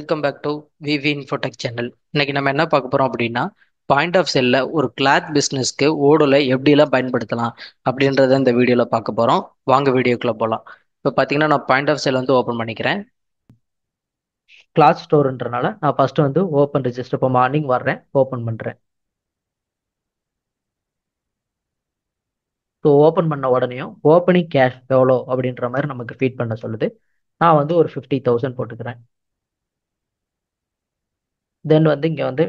Welcome back to VV infotech channel. இன்னைக்கு நம்ம என்ன பார்க்க போறோம் அப்படின்னா, பாயிண்ட் ஆஃப் செல்ல ஒரு கிளாத் பிஸ்னஸ்க்கு ஓடோல எப்படிலாம் பயன்படுத்தலாம் அப்படின்றத இந்த வீடியோவில் பார்க்க போறோம். வாங்க வீடியோக்குள்ள போகலாம். இப்போ பார்த்தீங்கன்னா நான் பாயிண்ட் ஆஃப் செல் வந்து ஓப்பன் பண்ணிக்கிறேன். கிளாத் ஸ்டோர்ன்றனால நான் ஃபர்ஸ்ட் வந்து ஓப்பன் ரெஜிஸ்டர் இப்போ மார்னிங் வர்றேன், ஓப்பன் பண்ணுறேன். ஸோ ஓப்பன் பண்ண உடனேயும் ஓப்பனிங் கேஷ் எவ்வளோ அப்படின்ற மாதிரி நமக்கு ஃபீட் பண்ண சொல்லுது. நான் வந்து ஒரு 50,000 போட்டுக்கிறேன். தென் வந்து இங்கே வந்து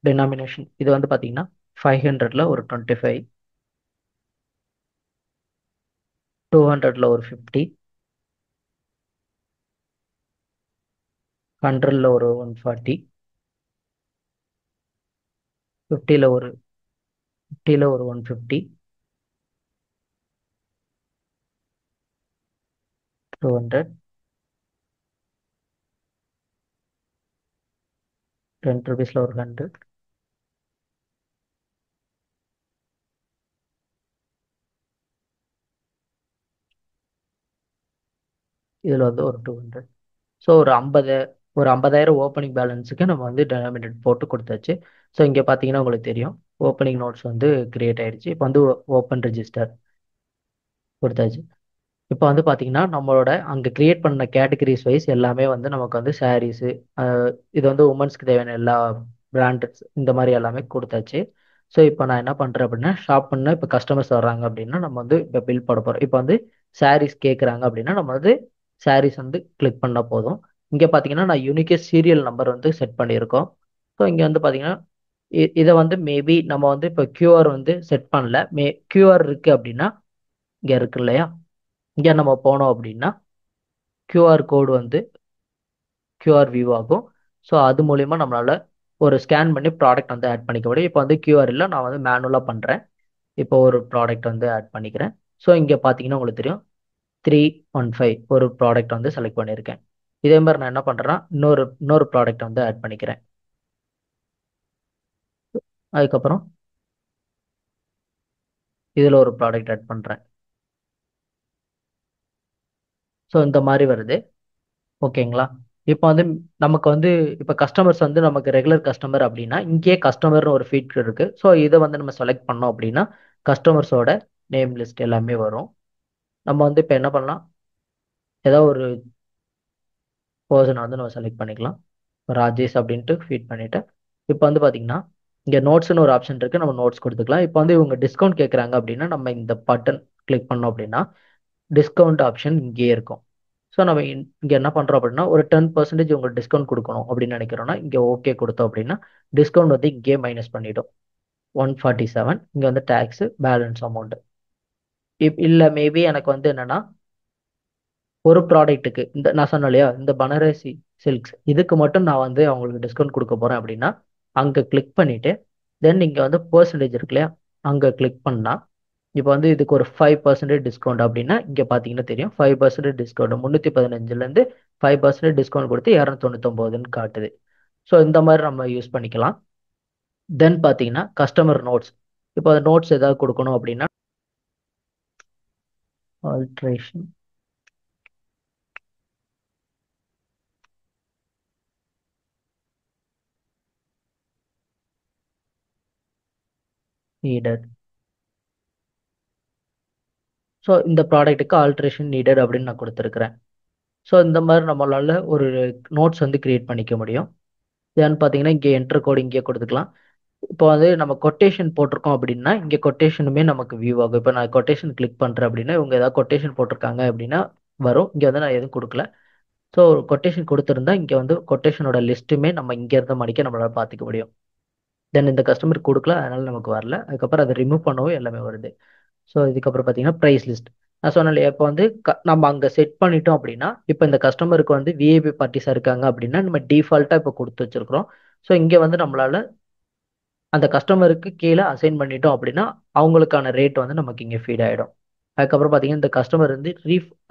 டினாமினேஷன் இது வந்து பார்த்தீங்கன்னா 500ல் ஒரு 25, 200ல் ஒரு 50, 100ல் ஒரு 140, 50ல் ஒரு 50ல் ஒரு 150, 200, 10 ருபீஸில் ஒரு 100, இதில் வந்து ஒரு 200. ஸோ ஒரு 50,000 ஓப்பனிங் பேலன்ஸுக்கு நம்ம வந்து டெனாமினேட் போட்டு கொடுத்தாச்சு. ஸோ இங்கே பார்த்தீங்கன்னா உங்களுக்கு தெரியும், ஓப்பனிங் நோட்ஸ் வந்து கிரியேட் ஆயிடுச்சு. இப்போ வந்து ஓப்பன் ரெஜிஸ்டர் கொடுத்தாச்சு. இப்போ வந்து பார்த்தீங்கன்னா நம்மளோட அங்கே கிரியேட் பண்ண கேட்டகரிஸ் வைஸ் எல்லாமே வந்து நமக்கு வந்து சாரீஸு, இது வந்து உமன்ஸ்க்கு தேவையான எல்லா பிராண்டட்ஸ் இந்த மாதிரி எல்லாமே கொடுத்தாச்சு. ஸோ இப்போ நான் என்ன பண்ணுறேன் அப்படின்னா, ஷாப் பண்ண இப்போ கஸ்டமர்ஸ் வர்றாங்க அப்படின்னா நம்ம வந்து இப்போ பில் போட போகிறோம். இப்போ வந்து சாரீஸ் கேட்குறாங்க அப்படின்னா நம்ம வந்து சாரீஸ் வந்து கிளிக் பண்ணால் போதும். இங்கே பார்த்தீங்கன்னா நான் யூனிக்கே சீரியல் நம்பர் வந்து செட் பண்ணியிருக்கோம். ஸோ இங்கே வந்து பார்த்தீங்கன்னா இதை வந்து மேபி நம்ம வந்து இப்போ கியூஆர் வந்து செட் பண்ணல. கியூஆர் இருக்குது அப்படின்னா இங்கே இருக்கு இல்லையா, இங்கே நம்ம போனோம் அப்படின்னா கியூஆர் கோடு வந்து கியூஆர் வியூ ஆகும். ஸோ அது மூலிமா நம்மளால ஒரு ஸ்கேன் பண்ணி ப்ராடக்ட் வந்து ஆட் பண்ணிக்க முடியும். இப்போ வந்து கியூஆர் இல்லை, நான் வந்து மேனுவலாக பண்ணுறேன். இப்போ ஒரு ப்ராடக்ட் வந்து ஆட் பண்ணிக்கிறேன். ஸோ இங்கே பார்த்தீங்கன்னா உங்களுக்கு தெரியும் 315 ஒரு ப்ராடக்ட் வந்து செலக்ட் பண்ணியிருக்கேன். இதே மாதிரி நான் என்ன பண்ணுறேன்னா இன்னொரு ப்ராடக்ட் வந்து ஆட் பண்ணிக்கிறேன். அதுக்கப்புறம் இதில் ஒரு ப்ராடக்ட் ஆட் பண்ணுறேன். ஸோ இந்த மாதிரி வருது. ஓகேங்களா? இப்போ வந்து நமக்கு வந்து இப்போ கஸ்டமர்ஸ் வந்து நமக்கு ரெகுலர் கஸ்டமர் அப்படின்னா இங்கேயே கஸ்டமர்னு ஒரு ஃபீட் இருக்கு. ஸோ இதை வந்து நம்ம செலக்ட் பண்ணோம் அப்படின்னா கஸ்டமர்ஸோட நேம் லிஸ்ட் எல்லாமே வரும். நம்ம வந்து இப்போ என்ன பண்ணலாம், ஏதாவது ஒரு பர்சனை வந்து நம்ம செலக்ட் பண்ணிக்கலாம். ராஜேஷ் அப்படின்ட்டு ஃபீட் பண்ணிட்டு இப்போ வந்து பார்த்தீங்கன்னா இங்கே நோட்ஸ்னு ஒரு ஆப்ஷன் இருக்கு, நம்ம நோட்ஸ் கொடுத்துக்கலாம். இப்போ வந்து இவங்க டிஸ்கவுண்ட் கேட்குறாங்க அப்படின்னா நம்ம இந்த பட்டன் கிளிக் பண்ணோம் அப்படின்னா டிஸ்கவுண்ட் ஆப்ஷன் இங்கேயே இருக்கும். ஸோ நம்ம இங்கே என்ன பண்ணுறோம் அப்படின்னா ஒரு 10% உங்களுக்கு டிஸ்கவுண்ட் கொடுக்கணும் அப்படின்னு நினைக்கிறோன்னா இங்கே ஓகே கொடுத்தோம் அப்படின்னா டிஸ்கவுண்ட் வந்து இங்கேயே மைனஸ் பண்ணிடும். 147 இங்கே வந்து டேக்ஸு பேலன்ஸ் அமௌண்ட். இல்லை மேபி எனக்கு வந்து என்னன்னா ஒரு ப்ராடக்ட்டுக்கு இந்த நான் சொன்னேன் இல்லையா, இந்த பனாரசி சில்க்ஸ் இதுக்கு மட்டும் நான் வந்து அவங்களுக்கு டிஸ்கவுண்ட் கொடுக்க போகிறேன் அப்படின்னா அங்கே கிளிக் பண்ணிவிட்டு தென் இங்கே வந்து பர்சன்டேஜ் இருக்கு இல்லையா, அங்கே கிளிக் பண்ணால் இப்போ வந்து இதுக்கு ஒரு 5% டிஸ்கவுண்ட் அப்படின்னா இங்கே பார்த்தீங்கன்னா தெரியும் 5% டிஸ்கவுண்ட் 315லேருந்து 5% டிஸ்கவுண்ட் கொடுத்து 299ன்னு காட்டுது. ஸோ இந்த மாதிரி நம்ம யூஸ் பண்ணிக்கலாம். தென் பார்த்தீங்கன்னா கஸ்டமர் நோட்ஸ், இப்போ அந்த நோட்ஸ் ஏதாவது கொடுக்கணும் அப்படின்னா ஆல்ட்ரேஷன் நீடட். ஸோ இந்த ப்ராடக்ட்டுக்கு ஆல்ட்ரேஷன் நீடட் அப்படின்னு நான் கொடுத்துருக்குறேன். ஸோ இந்த மாதிரி நம்மளால ஒரு நோட்ஸ் வந்து கிரியேட் பண்ணிக்க முடியும். தென் பார்த்தீங்கன்னா இங்கே என்ட்ரு கோடு இங்கே கொடுத்துக்கலாம். இப்போ வந்து நம்ம கொட்டேஷன் போட்டிருக்கோம் அப்படின்னா இங்கே கொட்டேஷனுமே நமக்கு வியூ ஆகும். இப்போ நான் கொட்டேஷன் கிளிக் பண்ணுறேன் அப்படின்னா இவங்க ஏதாவது கொட்டேஷன் போட்டிருக்காங்க அப்படின்னா வரும். இங்கே வந்து நான் எதுவும் கொடுக்கல. ஸோ கொட்டேஷன் கொடுத்துருந்தா இங்கே வந்து கொட்டேஷனோட லிஸ்ட்டுமே நம்ம இங்கே இருந்த மணிக்கே நம்மளால பார்த்துக்க முடியும். தென் இந்த கஸ்டமர் கொடுக்கல அதனால நமக்கு வரல. அதுக்கப்புறம் அதை ரிமூவ் பண்ணவும் எல்லாமே வருது. ஸோ இதுக்கப்புறம் பார்த்தீங்கன்னா ப்ரைஸ் லிஸ்ட் நான் சொன்னேன் இல்லையா, இப்போ வந்து நம்ம அங்கே செட் பண்ணிட்டோம் அப்படின்னா இப்போ இந்த கஸ்டமருக்கு வந்து விஐபி பார்ட்டிஸாக இருக்காங்க அப்படின்னா நம்ம டிஃபால்ட்டாக இப்போ கொடுத்து வச்சிருக்கிறோம். ஸோ இங்கே வந்து நம்மளால அந்த கஸ்டமருக்கு கீழே அசைன் பண்ணிட்டோம் அப்படின்னா அவங்களுக்கான ரேட் வந்து நமக்கு இங்கே ஃபீட் ஆகிடும். அதுக்கப்புறம் பார்த்தீங்கன்னா இந்த கஸ்டமர் வந்து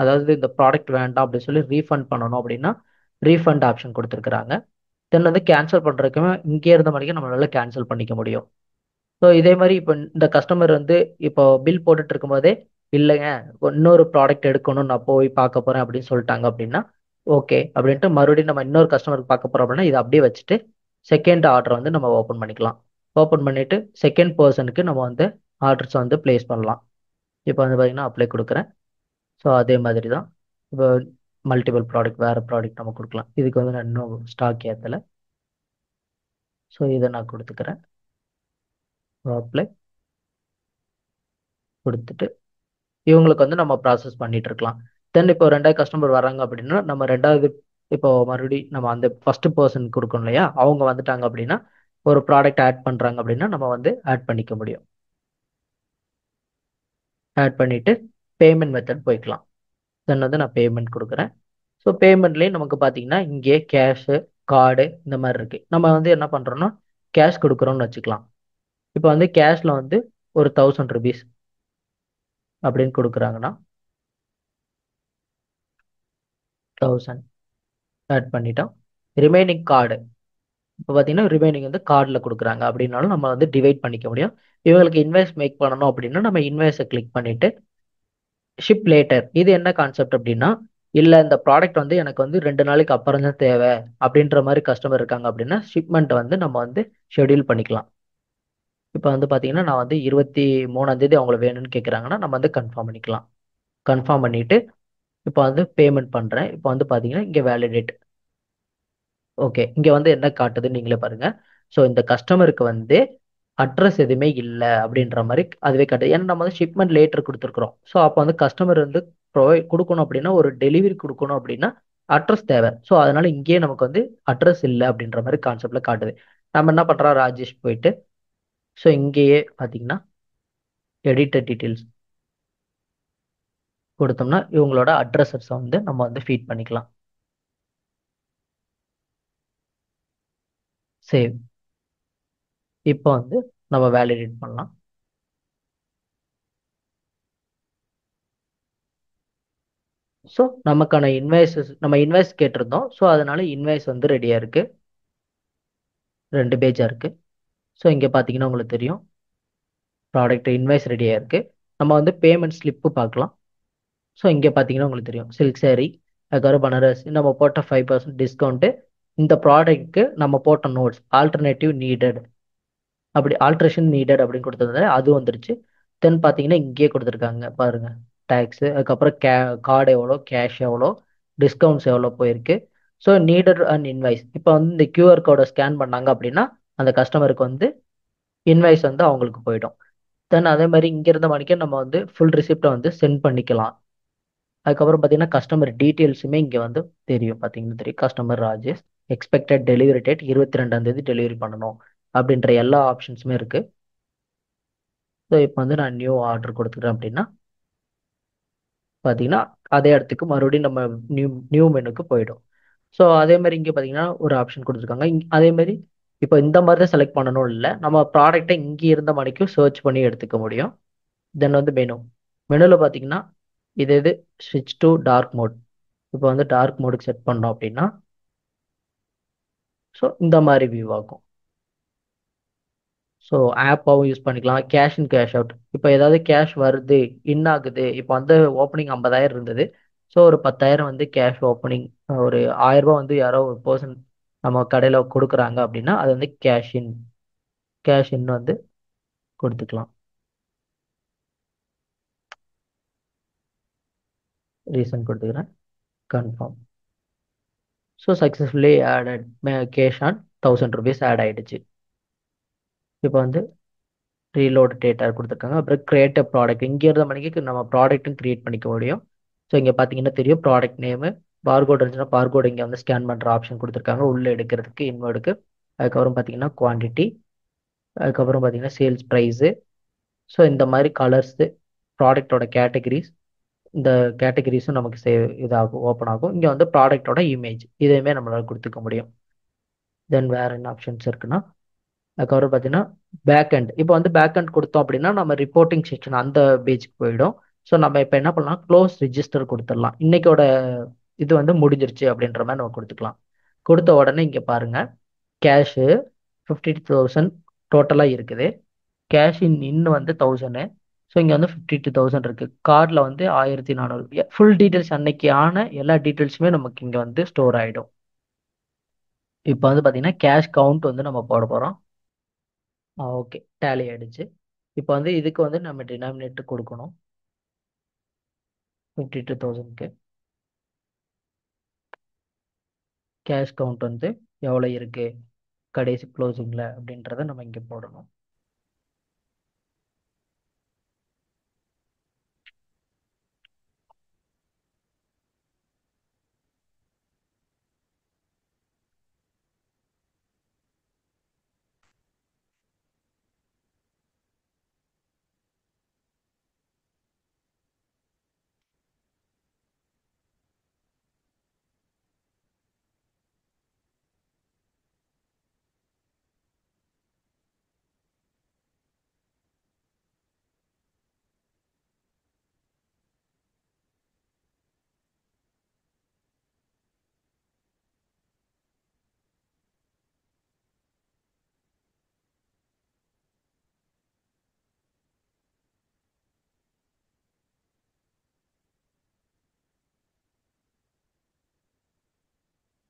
அதாவது இந்த ப்ராடக்ட் வேண்டாம் அப்படின்னு சொல்லி ரீஃபண்ட் பண்ணணும் அப்படின்னா ரீஃபண்ட் ஆப்ஷன் கொடுத்துருக்குறாங்க. தென் வந்து கேன்சல் பண்ணுறதுக்குமே இங்கே இருந்த மாதிரிக்கே நம்மளால கேன்சல் பண்ணிக்க முடியும். ஸோ இதே மாதிரி இப்போ இந்த கஸ்டமர் வந்து இப்போ பில் போட்டுட்டு இருக்கும்போதே இல்லைங்க இன்னொரு ப்ராடக்ட் எடுக்கணும் நான் போய் பார்க்க போகிறேன் அப்படின்னு சொல்லிட்டாங்க அப்படின்னா ஓகே அப்படின்ட்டு மறுபடியும் நம்ம இன்னொரு கஸ்டமருக்கு பார்க்க போறோம் அப்படின்னா இதை அப்படியே வச்சுட்டு செகண்ட் ஆர்டர் வந்து நம்ம ஓப்பன் பண்ணிக்கலாம். ஓப்பன் பண்ணிட்டு செகண்ட் பர்சனுக்கு நம்ம வந்து ஆர்டர்ஸ் வந்து பிளேஸ் பண்ணலாம். இப்போ வந்து பார்த்தீங்கன்னா அப்ளை கொடுக்குறேன். ஸோ அதே மாதிரி தான் இப்போ மல்டிபிள் ப்ராடக்ட் வேறு ப்ராடக்ட் நம்ம கொடுக்கலாம். இதுக்கு வந்து நான் இன்னும் ஸ்டாக் ஏற்றலை. ஸோ இதை நான் கொடுத்துக்கிறேன். அப்ளை கொடுத்துட்டு இவங்களுக்கு வந்து நம்ம ப்ராசஸ் பண்ணிட்டு இருக்கலாம். தென் இப்போ ரெண்டாவது கஸ்டமர் வராங்க அப்படின்னா நம்ம ரெண்டாவது இப்போ மறுபடியும் நம்ம அந்த ஃபர்ஸ்ட் பர்சன் கொடுக்கணும் இல்லையா, அவங்க வந்துட்டாங்க அப்படின்னா ஒரு ப்ராடக்ட் ஆட் பண்ணுறாங்க அப்படின்னா நம்ம வந்து ஆட் பண்ணிக்க முடியும். ஆட் பண்ணிட்டு பேமெண்ட் மெத்தட் போய்க்கலாம். தென் வந்து நான் பேமெண்ட் கொடுக்குறேன். ஸோ பேமெண்ட்லேயும் நமக்கு பார்த்தீங்கன்னா இங்கே கேஷு கார்டு இந்த மாதிரி இருக்கு. நம்ம வந்து என்ன பண்ணுறோம்னா கேஷ் கொடுக்குறோம்னு வச்சுக்கலாம். இப்போ வந்து கேஷில் வந்து ஒரு 1000 rupees அப்படின்னு கொடுக்குறாங்கன்னா 1000 ஆட் பண்ணிட்டோம். ரிமைனிங் கார்டு இப்போ பார்த்தீங்கன்னா ரிமைனிங் வந்து கார்டில் கொடுக்குறாங்க அப்படின்னாலும் நம்ம வந்து டிவைட் பண்ணிக்க முடியும். இவங்களுக்கு இன்வாய்ஸ் மேக் பண்ணணும் அப்படின்னா நம்ம இன்வாய்ஸை கிளிக் பண்ணிட்டு ஷிப் லேட்டர் இது என்ன கான்செப்ட் அப்படின்னா, இல்லை இந்த ப்ராடக்ட் வந்து எனக்கு வந்து 2 நாளைக்கு அப்புறம் தான் தேவை அப்படின்ற மாதிரி கஸ்டமர் இருக்காங்க அப்படின்னா ஷிப்மெண்ட்டை வந்து நம்ம வந்து ஷெட்யூல் பண்ணிக்கலாம். இப்போ வந்து பார்த்தீங்கன்னா நான் வந்து 23ஆம் தேதி அவங்கள வேணும்னு கேட்குறாங்கன்னா நம்ம வந்து கன்ஃபார்ம் பண்ணிக்கலாம். கன்ஃபார்ம் பண்ணிட்டு இப்போ வந்து பேமெண்ட் பண்ணுறேன். இப்போ வந்து பார்த்தீங்கன்னா இங்கே வேலிடேட். ஓகே இங்கே வந்து என்ன காட்டுதுன்னு நீங்களே பாருங்க. ஸோ இந்த கஸ்டமருக்கு வந்து அட்ரஸ் எதுவுமே இல்லை அப்படின்ற மாதிரி அதுவே காட்டுது. ஏன்னா நம்ம வந்து ஷிப்மெண்ட் லேட்டர் கொடுத்துருக்குறோம். ஸோ அப்போ வந்து கஸ்டமர் வந்து கொடுக்கணும் அப்படின்னா ஒரு டெலிவரி கொடுக்கணும் அப்படின்னா அட்ரஸ் தேவை. ஸோ அதனால இங்கேயே நமக்கு வந்து அட்ரஸ் இல்லை அப்படின்ற மாதிரி கான்செப்ட்ல காட்டுது. நம்ம என்ன பண்ணுறோம், ராஜேஷ் போயிட்டு ஸோ இங்கேயே பார்த்தீங்கன்னா எடிட்டர் டீட்டெயில்ஸ் கொடுத்தோம்னா இவங்களோட அட்ரஸஸ் வந்து நம்ம வந்து ஃபீட் பண்ணிக்கலாம். சேவ். இப்போ வந்து நம்ம வேலிடேட் பண்ணலாம். ஸோ நமக்கான இன்வாய்ஸஸ் நம்ம இன்வாய்ஸ் கேட்டிருந்தோம். ஸோ அதனால இன்வாய்ஸ் வந்து ரெடியாக இருக்குது. 2 பேஜாக இருக்குது. ஸோ இங்கே பார்த்தீங்கன்னா உங்களுக்கு தெரியும் ப்ராடக்ட் இன்வாய்ஸ் ரெடியாக இருக்குது. நம்ம வந்து பேமெண்ட் ஸ்லிப்பு பார்க்கலாம். ஸோ இங்கே பார்த்தீங்கன்னா உங்களுக்கு தெரியும் சில்க் saree அதுக்கப்புறம் பனாரஸ் நம்ம போட்ட 5% டிஸ்கவுண்ட்டு. இந்த ப்ராடக்ட்க்கு நம்ம போட்ட நோட்ஸ் ஆல்டர்னேட்டிவ் நீடட் அப்படி ஆல்ட்ரேஷன் நீடட் அப்படின்னு கொடுத்துருந்தாரு, அது வந்துருச்சு. தென் பார்த்தீங்கன்னா இங்கேயே கொடுத்துருக்காங்க பாருங்க டேக்ஸு அதுக்கப்புறம் கார்டு எவ்வளோ கேஷ் எவ்வளோ டிஸ்கவுண்ட்ஸ் எவ்வளோ போயிருக்கு. ஸோ நீடட் அண்ட் இன்வாய்ஸ் இப்போ வந்து இந்த கியூஆர் கோடை ஸ்கேன் பண்ணாங்க அப்படின்னா அந்த கஸ்டமருக்கு வந்து இன்வாய்ஸ் வந்து அவங்களுக்கு போயிடும். தென் அதே மாதிரி இங்க இருந்த மணிக்கே நம்ம வந்து ஃபுல் ரிசிப்டை வந்து சென்ட் பண்ணிக்கலாம். அதுக்கப்புறம் பார்த்தீங்கன்னா கஸ்டமர் டீட்டெயில்ஸுமே இங்கே வந்து தெரியும். பார்த்தீங்கன்னா தெரியும் customer Rajesh expected delivery date 22ஆம் தேதி டெலிவரி பண்ணணும் அப்படின்ற எல்லா ஆப்ஷன்ஸுமே இருக்கு. ஸோ இப்போ வந்து நான் நியூ ஆர்டர் கொடுத்துக்கிறேன் அப்படின்னா பார்த்தீங்கன்னா அதே இடத்துக்கு மறுபடியும் நம்ம நியூ நியூ மெனுக்கு போயிடும். ஸோ அதே மாதிரி இங்கே பார்த்தீங்கன்னா ஒரு ஆப்ஷன் கொடுத்துருக்காங்க. அதே மாதிரி இப்போ இந்த மாதிரி தான் செலக்ட் பண்ணணும் இல்லை, நம்ம ப்ராடக்ட்டை இங்கே இருந்த மணிக்கும் சர்ச் பண்ணி எடுத்துக்க முடியும். தென் வந்து மெனு மெனுவில் பார்த்தீங்கன்னா இது ஸ்விட்ச் டு டார்க் மோட். இப்போ வந்து டார்க் மோடுக்கு செட் பண்ணோம் அப்படின்னா ஸோ இந்த மாதிரி வியூ ஆகும். ஸோ ஆப்பாகவும் யூஸ் பண்ணிக்கலாம். கேஷ் இன் கேஷ் அவுட் இப்போ ஏதாவது கேஷ் வருது இன் ஆகுது. இப்போ வந்து ஓப்பனிங் 50,000 இருந்தது. ஸோ ஒரு 10,000 வந்து கேஷ் ஓப்பனிங் ஒரு 1000 ரூபாய் வந்து யாரோ ஒரு பர்சன் நம்ம கடையில் கொடுக்குறாங்க அப்படின்னா அது வந்து கேஷ் இன் வந்து கொடுத்துக்கலாம். ரீசன் கொடுத்துக்கிறேன். Confirm. So successfully added cash on 1000 rupees add ஆயிடுச்சு. இப்போ வந்து ரீலோட் டேட்டா கொடுத்துருக்காங்க. அப்புறம் கிரியேட் அ ப்ராடக்ட் இங்கே இருந்த மணிக்கு நம்ம ப்ராடக்ட்டும் கிரியேட் பண்ணிக்க முடியும். ஸோ இங்கே பார்த்தீங்கன்னா தெரியும் ப்ராடக்ட் நேமு பார்கோட் இருந்துச்சுன்னா பார்கோட் இங்கே வந்து ஸ்கேன் பண்ணுற ஆப்ஷன் கொடுத்துருக்காங்க உள்ளே எடுக்கிறதுக்கு இன்வர்டுக்கு. அதுக்கப்புறம் பார்த்தீங்கன்னா குவான்டிட்டி அதுக்கப்புறம் பார்த்தீங்கன்னா சேல்ஸ் ப்ரைஸு. ஸோ இந்த மாதிரி கலர்ஸு ப்ராடக்டோட கேட்டகரிஸ் இந்த கேட்டகரிஸும் நமக்கு இதாகும் ஓப்பன் ஆகும். இங்கே வந்து ப்ராடக்டோட இமேஜ் இதையுமே நம்மளால் கொடுத்துக்க முடியும். தென் வேறு என்ன ஆப்ஷன்ஸ் இருக்குன்னா அதுக்கப்புறம் பார்த்தீங்கன்னா பேக் அண்ட் இப்போ வந்து பேக் அண்ட் கொடுத்தோம் அப்படின்னா நம்ம ரிப்போர்ட்டிங் செக்ஷன் அந்த பேஜுக்கு போயிடும். ஸோ நம்ம இப்போ என்ன பண்ணலாம் க்ளோஸ் ரிஜிஸ்டர் கொடுத்துடலாம். இன்னைக்கோட இது வந்து முடிஞ்சிருச்சு அப்படின்ற மாதிரி நம்ம கொடுத்துக்கலாம். கொடுத்த உடனே இங்கே பாருங்க கேஷு 50,000 டோட்டலாக இருக்குது. கேஷ் இன் வந்து 1000. ஸோ இங்கே வந்து 52,000 இருக்கு. கார்டில் வந்து 1400. ஃபுல் டீட்டெயில்ஸ் அன்னைக்கு ஆன எல்லா டீட்டெயில்ஸுமே நமக்கு இங்கே வந்து ஸ்டோர் ஆகிடும். இப்போ வந்து பார்த்தீங்கன்னா கேஷ் கவுண்ட் வந்து நம்ம போட போகிறோம். ஓகே, டேலி ஆயிடுச்சு. இப்போ வந்து இதுக்கு வந்து நம்ம டினாமினேட்டர் கொடுக்கணும். 52,000க்கு கேஷ் கவுண்ட் வந்து எவ்வளோ இருக்கு கடைசி க்ளோசிங்கில் அப்படின்றத நம்ம இங்கே போடணும்.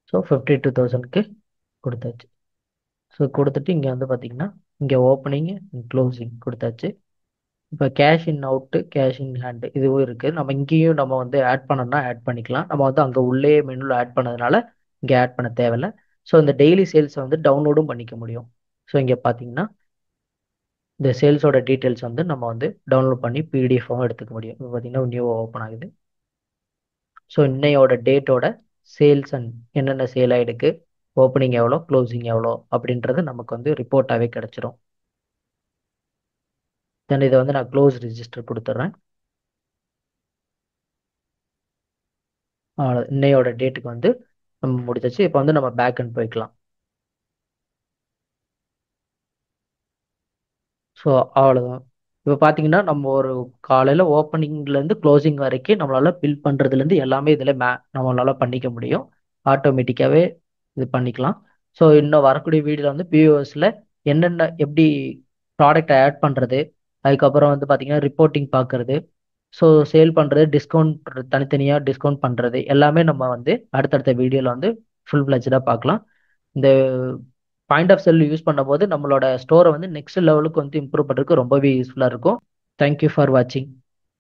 ஸோ 52,000க்கு கொடுத்தாச்சு. ஸோ கொடுத்துட்டு இங்கே வந்து பார்த்தீங்கன்னா இங்கே ஓப்பனிங் க்ளோசிங் கொடுத்தாச்சு. இப்போ cash in out cash in hand இதுவும் இருக்குது. நம்ம இங்கேயும் நம்ம வந்து ஆட் பண்ணணும்னா ஆட் பண்ணிக்கலாம். நம்ம வந்து அங்கே உள்ளே மெனுவில் ஆட் பண்ணதுனால இங்கே ஆட் பண்ண தேவையில்லை. ஸோ இந்த டெய்லி சேல்ஸை வந்து டவுன்லோடும் பண்ணிக்க முடியும். ஸோ இங்கே பார்த்தீங்கன்னா இந்த சேல்ஸோட டீட்டெயில்ஸ் வந்து நம்ம வந்து டவுன்லோட் பண்ணி பிடிஎஃபாகவும் எடுத்துக்க முடியும். இப்போ பார்த்தீங்கன்னா நியூ ஓப்பன் ஆகுது. ஸோ இன்னையோட டேட்டோட சேல்ஸ் அண்ட் என்னென்ன சேல் ஆகிருக்கு, ஓப்பனிங் எவ்வளோ க்ளோசிங் எவ்வளோ அப்படின்றது நமக்கு வந்து ரிப்போர்ட்டாகவே கிடச்சிரும். தென் இதை வந்து நான் க்ளோஸ் ரிஜிஸ்டர் கொடுத்துட்றேன். இன்னையோட டேட்டுக்கு வந்து நம்ம முடிச்சாச்சு. இப்போ வந்து நம்ம பேக் அண்ட் போய்க்கலாம். ஸோ அவ்வளோதான். இப்போ பார்த்தீங்கன்னா நம்ம ஒரு காலையில் ஓப்பனிங்லேருந்து க்ளோசிங் வரைக்கும் நம்மளால் பில் பண்ணுறதுலேருந்து எல்லாமே இதில் நம்மளால் பண்ணிக்க முடியும். ஆட்டோமேட்டிக்காகவே இது பண்ணிக்கலாம். ஸோ இன்னும் வரக்கூடிய வீடியோவில் வந்து பிஓஎஸில் என்னென்ன எப்படி ப்ராடக்ட் ஆட் பண்ணுறது, அதுக்கப்புறம் வந்து பார்த்தீங்கன்னா ரிப்போர்ட்டிங் பார்க்குறது, ஸோ சேல் பண்ணுறது, டிஸ்கவுண்ட் தனித்தனியாக டிஸ்கவுண்ட் பண்ணுறது எல்லாமே நம்ம வந்து அடுத்தடுத்த வீடியோவில் வந்து ஃபுல் ஃப்ளெஜ்டாக பார்க்கலாம். இந்த பாயிண்ட் ஆஃப் செல் யூஸ் பண்ணும்போது நம்மளோட ஸ்டோரை வந்து நெக்ஸ்ட் லெவலுக்கு வந்து இம்ப்ரூவ் பண்ணுறதுக்கு ரொம்பவே யூஸ்ஃபுல்லாக இருக்கும். தேங்க்யூ ஃபார் வாட்சிங்.